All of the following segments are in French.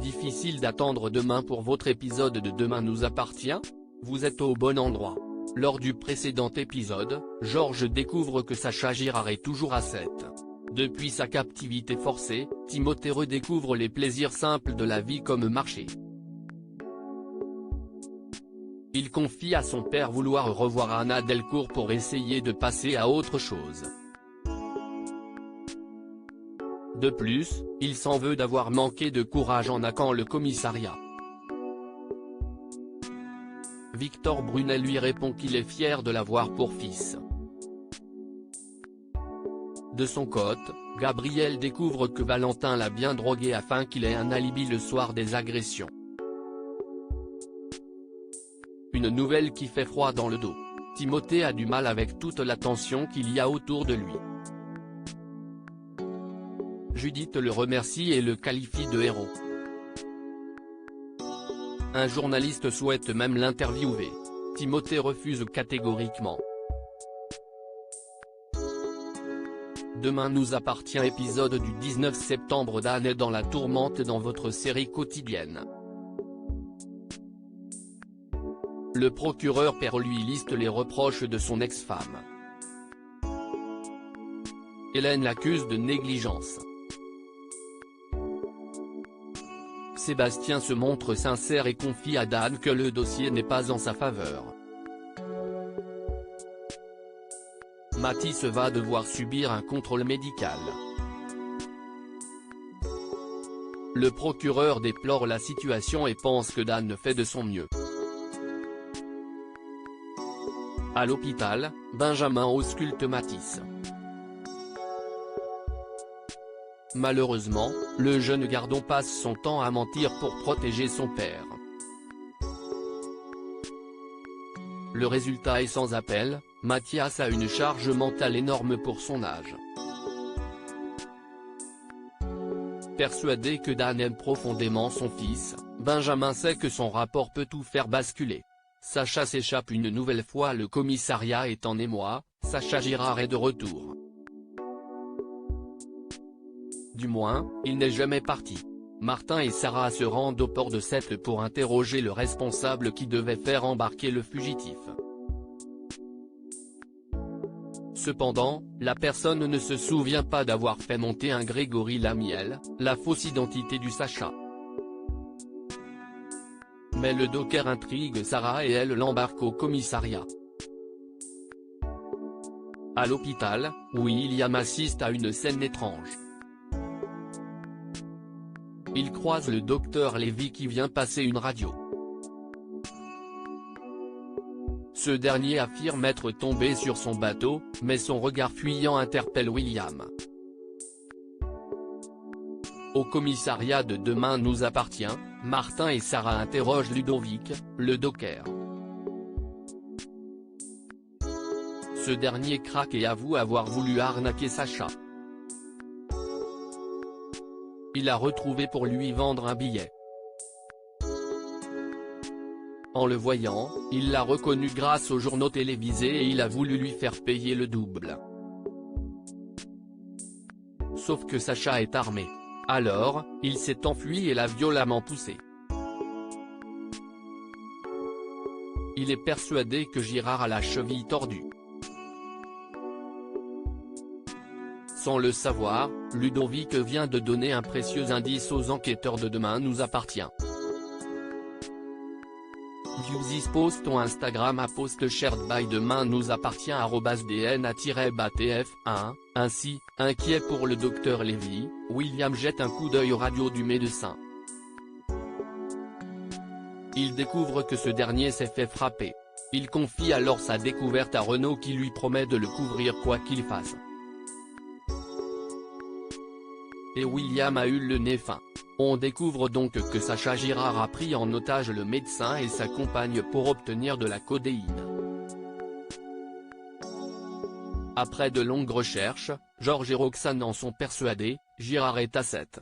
Difficile d'attendre demain pour votre épisode de Demain nous appartient? Vous êtes au bon endroit. Lors du précédent épisode, Georges découvre que Sacha Girard est toujours à 7. Depuis sa captivité forcée, Timothée redécouvre les plaisirs simples de la vie comme marcher. Il confie à son père vouloir revoir Anna Delcourt pour essayer de passer à autre chose. De plus, il s'en veut d'avoir manqué de courage en attaquant le commissariat. Victor Brunet lui répond qu'il est fier de l'avoir pour fils. De son côté, Gabriel découvre que Valentin l'a bien drogué afin qu'il ait un alibi le soir des agressions. Une nouvelle qui fait froid dans le dos. Timothée a du mal avec toute la tension qu'il y a autour de lui. Judith le remercie et le qualifie de héros. Un journaliste souhaite même l'interviewer. Timothée refuse catégoriquement. Demain nous appartient épisode du 19 septembre. Dan est dans la tourmente dans votre série quotidienne. Le procureur père lui liste les reproches de son ex-femme. Hélène l'accuse de négligence. Sébastien se montre sincère et confie à Dan que le dossier n'est pas en sa faveur. Mathis va devoir subir un contrôle médical. Le procureur déplore la situation et pense que Dan fait de son mieux. À l'hôpital, Benjamin ausculte Mathis. Malheureusement, le jeune gardon passe son temps à mentir pour protéger son père. Le résultat est sans appel, Mathias a une charge mentale énorme pour son âge. Persuadé que Dan aime profondément son fils, Benjamin sait que son rapport peut tout faire basculer. Sacha s'échappe une nouvelle fois, le commissariat est en émoi, Sacha Girard est de retour. Du moins, il n'est jamais parti. Martin et Sarah se rendent au port de Sète pour interroger le responsable qui devait faire embarquer le fugitif. Cependant, la personne ne se souvient pas d'avoir fait monter un Grégory Lamiel, la fausse identité du Sacha. Mais le docker intrigue Sarah et elle l'embarque au commissariat. À l'hôpital, William assiste à une scène étrange. Il croise le docteur Lévy qui vient passer une radio. Ce dernier affirme être tombé sur son bateau, mais son regard fuyant interpelle William. Au commissariat de Demain nous appartient, Martin et Sarah interrogent Ludovic, le docker. Ce dernier craque et avoue avoir voulu arnaquer Sacha. Il a retrouvé pour lui vendre un billet. En le voyant, il l'a reconnu grâce aux journaux télévisés et il a voulu lui faire payer le double. Sauf que Sacha est armé. Alors, il s'est enfui et l'a violemment poussé. Il est persuadé que Girard a la cheville tordue. Sans le savoir, Ludovic vient de donner un précieux indice aux enquêteurs de Demain nous appartient. View this post on Instagram à post shared by Demain nous appartient @dna-batf1. Ainsi, inquiet pour le docteur Lévy, William jette un coup d'œil aux radios du médecin. Il découvre que ce dernier s'est fait frapper. Il confie alors sa découverte à Renaud qui lui promet de le couvrir quoi qu'il fasse. Et William a eu le nez fin. On découvre donc que Sacha Girard a pris en otage le médecin et sa compagne pour obtenir de la codéine. Après de longues recherches, Georges et Roxane en sont persuadés, Girard est à 7.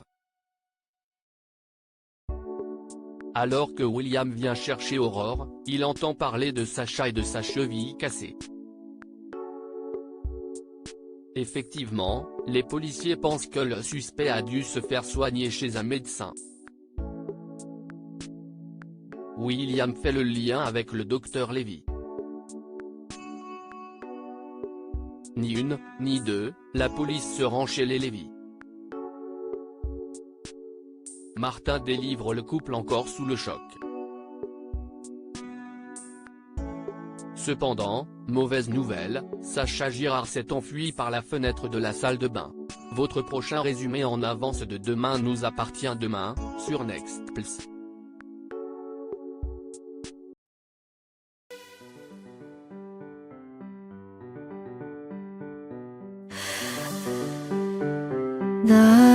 Alors que William vient chercher Aurore, il entend parler de Sacha et de sa cheville cassée. Effectivement, les policiers pensent que le suspect a dû se faire soigner chez un médecin. William fait le lien avec le docteur Lévy. Ni une, ni deux, la police se rend chez les Lévy. Martin délivre le couple encore sous le choc. Cependant, mauvaise nouvelle, Sacha Girard s'est enfui par la fenêtre de la salle de bain. Votre prochain résumé en avance de Demain nous appartient demain, sur Next Plus. 나